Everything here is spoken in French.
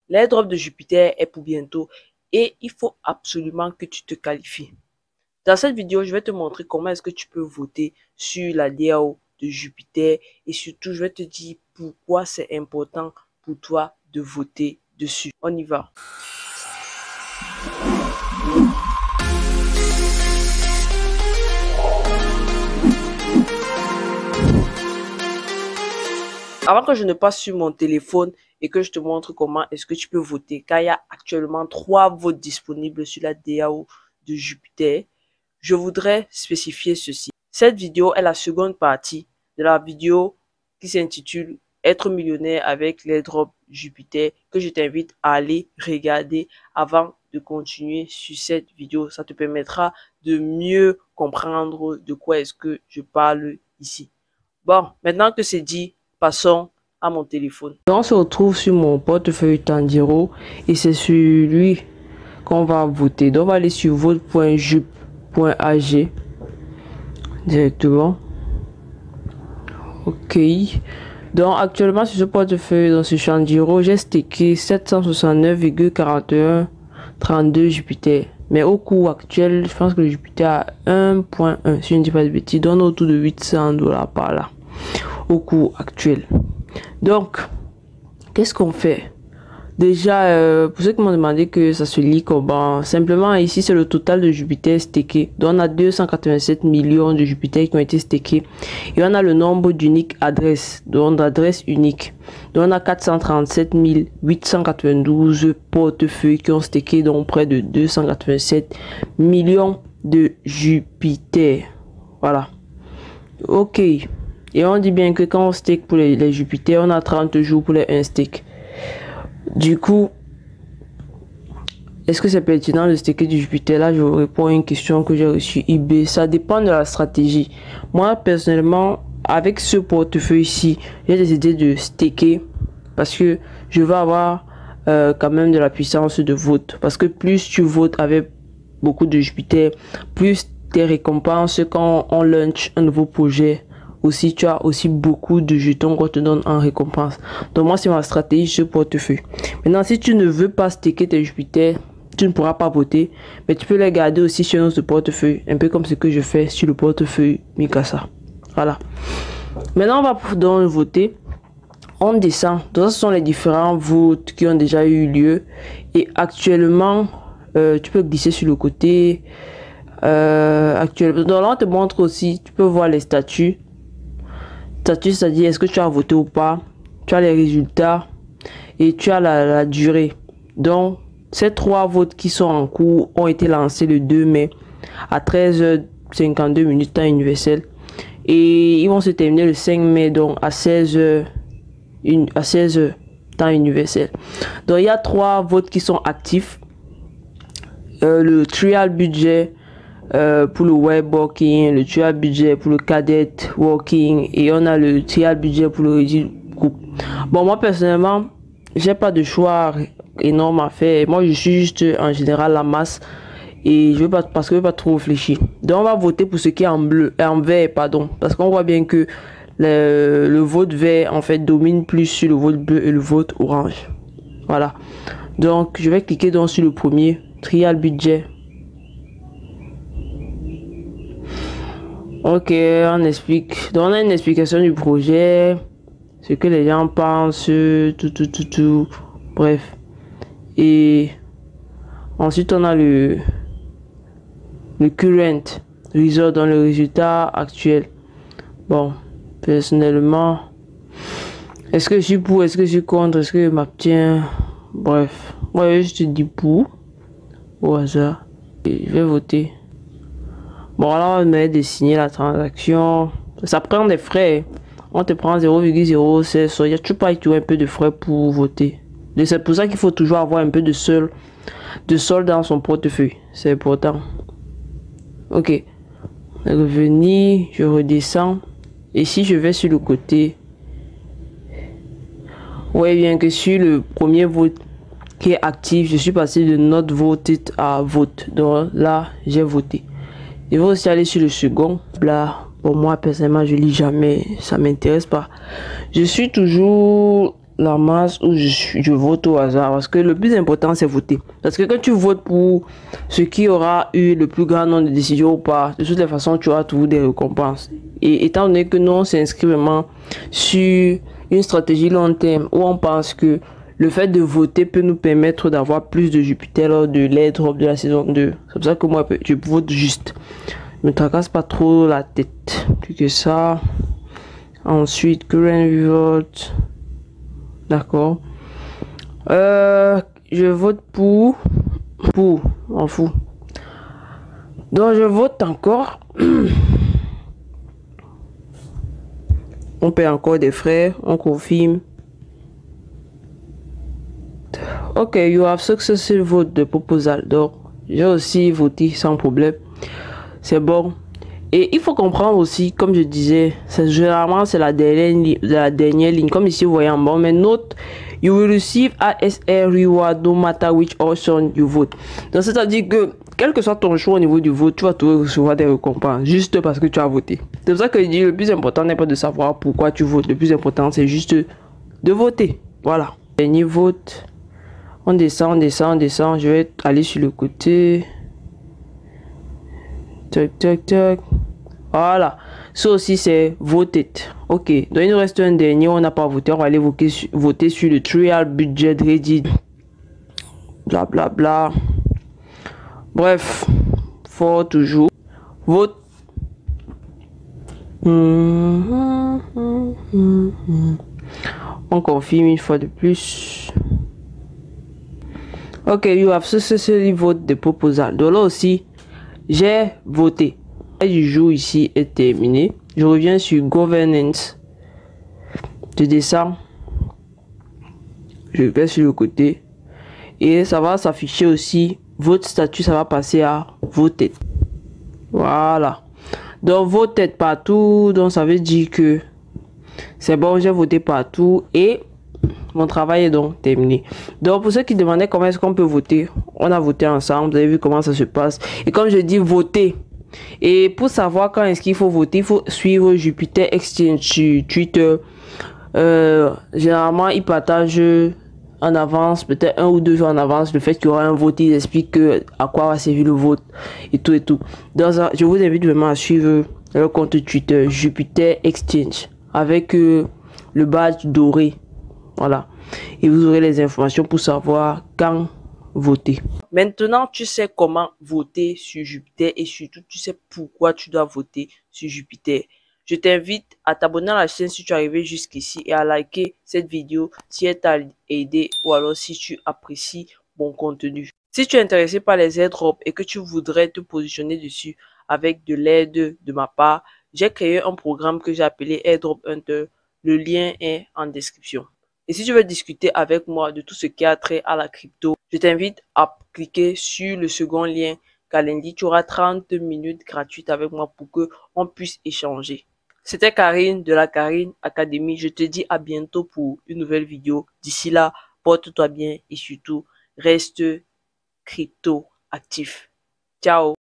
L'airdrop de Jupiter est pour bientôt et il faut absolument que tu te qualifies. Dans cette vidéo, je vais te montrer comment est-ce que tu peux voter sur la DAO de Jupiter et surtout, je vais te dire pourquoi c'est important pour toi de voter dessus. On y va. Avant que je ne passe sur mon téléphone et que je te montre comment est-ce que tu peux voter, car il y a actuellement 3 votes disponibles sur la DAO de Jupiter, je voudrais spécifier ceci. Cette vidéo est la seconde partie de la vidéo qui s'intitule « Être millionnaire avec l'airdrop Jupiter » que je t'invite à aller regarder avant de continuer sur cette vidéo. Ça te permettra de mieux comprendre de quoi est-ce que je parle ici. Bon, maintenant que c'est dit, passons à mon téléphone. On se retrouve sur mon portefeuille Tanjiro et c'est sur lui qu'on va voter. Donc on va aller sur vote.jup.ag directement. Ok. Donc actuellement sur ce portefeuille, dans ce Tanjiro, j'ai stacké 769,4132 Jupiter. Mais au cours actuel, je pense que le Jupiter a 1.1, si je ne dis pas de bêtises, donne autour de 800 $ par là. Au cours actuel. Donc, qu'est-ce qu'on fait? Déjà, pour ceux qui m'ont demandé que ça se lit comment, simplement ici c'est le total de Jupiter stacké. Donc on a 287 millions de Jupiter qui ont été stackés. Et on a le nombre d'uniques adresses, donc d'adresses uniques. Donc on a 437 892 portefeuilles qui ont stacké, donc près de 287 millions de Jupiter. Voilà. Ok. Et on dit bien que quand on stake pour les Jupiter, on a 30 jours pour les 1 stake. Du coup, est-ce que c'est pertinent de staker du Jupiter? Là, je vous réponds à une question que j'ai reçue eBay. Ça dépend de la stratégie. Moi, personnellement, avec ce portefeuille-ci, j'ai décidé de staker parce que je veux avoir quand même de la puissance de vote. Parce que plus tu votes avec beaucoup de Jupiter, plus tes récompenses quand on launch un nouveau projet, aussi tu as aussi beaucoup de jetons qu'on te donne en récompense. Donc moi c'est ma stratégie ce portefeuille. Maintenant si tu ne veux pas staker tes Jupiter, tu ne pourras pas voter, mais tu peux les garder aussi sur notre portefeuille, un peu comme ce que je fais sur le portefeuille Mikasa. Voilà. Maintenant on va donc voter. On descend. Donc ce sont les différents votes qui ont déjà eu lieu et actuellement tu peux glisser sur le côté. Actuellement, donc là on te montre aussi, tu peux voir les statuts. C'est-à-dire est-ce que tu as voté ou pas, tu as les résultats et tu as la durée. Donc ces 3 votes qui sont en cours ont été lancés le 2 mai à 13h52 temps universel et ils vont se terminer le 5 mai donc à 16h temps universel. Donc il y a 3 votes qui sont actifs. Le trial budget pour le web working, le trial budget pour le cadet working et on a le trial budget pour le rigid group. Bon, moi personnellement j'ai pas de choix énorme à faire. Moi je suis juste en général la masse et je veux pas, parce que je veux pas trop réfléchir. Donc on va voter pour ce qui est en bleu, en vert pardon, parce qu'on voit bien que le vote vert en fait domine plus sur le vote bleu et le vote orange. Voilà. Donc je vais cliquer donc sur le premier trial budget. Ok, on explique. Donc on a une explication du projet, ce que les gens pensent, tout. Bref. Et ensuite on a le current result, dans le résultat actuel. Bon, personnellement, est-ce que je suis pour, est-ce que je suis contre, est-ce que je m'abstiens? Bref, ouais, je te dis pour au hasard. Et je vais voter. Bon, alors on met de signer la transaction. Ça prend des frais. On te prend 0,06. Il y a toujours pas un peu de frais pour voter. C'est pour ça qu'il faut toujours avoir un peu de solde dans son portefeuille. C'est important. Ok. Revenir, je redescends. Et si je vais sur le côté, ouais, bien que sur le premier vote qui est actif, je suis passé de not voted à vote. Donc là, j'ai voté. Je vais aussi aller sur le second. Là, pour moi, personnellement, je lis jamais. Ça m'intéresse pas. Je suis toujours la masse où je vote au hasard. Parce que le plus important, c'est voter. Parce que quand tu votes pour ce qui aura eu le plus grand nombre de décisions ou pas, de toutes les façons, tu auras toujours des récompenses. Et étant donné que nous, on s'inscrit vraiment sur une stratégie long terme où on pense que le fait de voter peut nous permettre d'avoir plus de Jupiter lors de l'airdrop de la saison 2. C'est pour ça que moi, je vote juste. Ne me tracasse pas trop la tête. Plus que ça. Ensuite, current vote. D'accord. Je vote pour. On fout. Donc, je vote encore. On paie encore des frais. On confirme. Ok, you have successful vote de proposal. Donc, j'ai aussi voté sans problème. C'est bon. Et il faut comprendre aussi, comme je disais, généralement c'est la dernière ligne. Comme ici, vous voyez en bas, mais note, you will receive ASR reward no matter which option you vote. Donc, c'est-à-dire que, quel que soit ton choix au niveau du vote, tu vas toujours recevoir des récompenses juste parce que tu as voté. C'est pour ça que je dis, le plus important n'est pas de savoir pourquoi tu votes. Le plus important, c'est juste de voter. Voilà. Dernier vote. On descend, on descend, on descend. Je vais aller sur le côté. Tac, tac, tac. Voilà. Ça aussi, c'est voted. Ok. Donc, il nous reste un dernier. On n'a pas voté. On va aller voter sur le trial budget ready. Bla, bla, bla. Bref. Faut toujours vote. On confirme une fois de plus. Ok, you have successfully voted the proposal. Donc là aussi, j'ai voté. Et du jour ici est terminé. Je reviens sur governance. Je descends. Je vais sur le côté. Et ça va s'afficher aussi. Votre statut, ça va passer à voter. Voilà. Donc voted partout. Donc ça veut dire que c'est bon, j'ai voté partout. Et mon travail est donc terminé. Donc pour ceux qui demandaient comment est-ce qu'on peut voter, on a voté ensemble. Vous avez vu comment ça se passe. Et comme je dis, voter. Et pour savoir quand est-ce qu'il faut voter, il faut suivre Jupiter Exchange sur Twitter. Généralement, ils partagent en avance, peut-être 1 ou 2 jours en avance, le fait qu'il y aura un vote. Ils expliquent à quoi va servir le vote et tout et tout. Donc je vous invite vraiment à suivre le compte Twitter Jupiter Exchange avec le badge doré. Voilà. Et vous aurez les informations pour savoir quand voter. Maintenant, tu sais comment voter sur Jupiter et surtout, tu sais pourquoi tu dois voter sur Jupiter. Je t'invite à t'abonner à la chaîne si tu es arrivé jusqu'ici et à liker cette vidéo si elle t'a aidé ou alors si tu apprécies mon contenu. Si tu es intéressé par les airdrops et que tu voudrais te positionner dessus avec de l'aide de ma part, j'ai créé un programme que j'ai appelé Airdrop Hunter. Le lien est en description. Et si tu veux discuter avec moi de tout ce qui a trait à la crypto, je t'invite à cliquer sur le second lien Calendly. Tu auras 30 minutes gratuites avec moi pour que on puisse échanger. C'était Karine de la Karine Academy. Je te dis à bientôt pour une nouvelle vidéo. D'ici là, porte-toi bien et surtout, reste crypto actif. Ciao!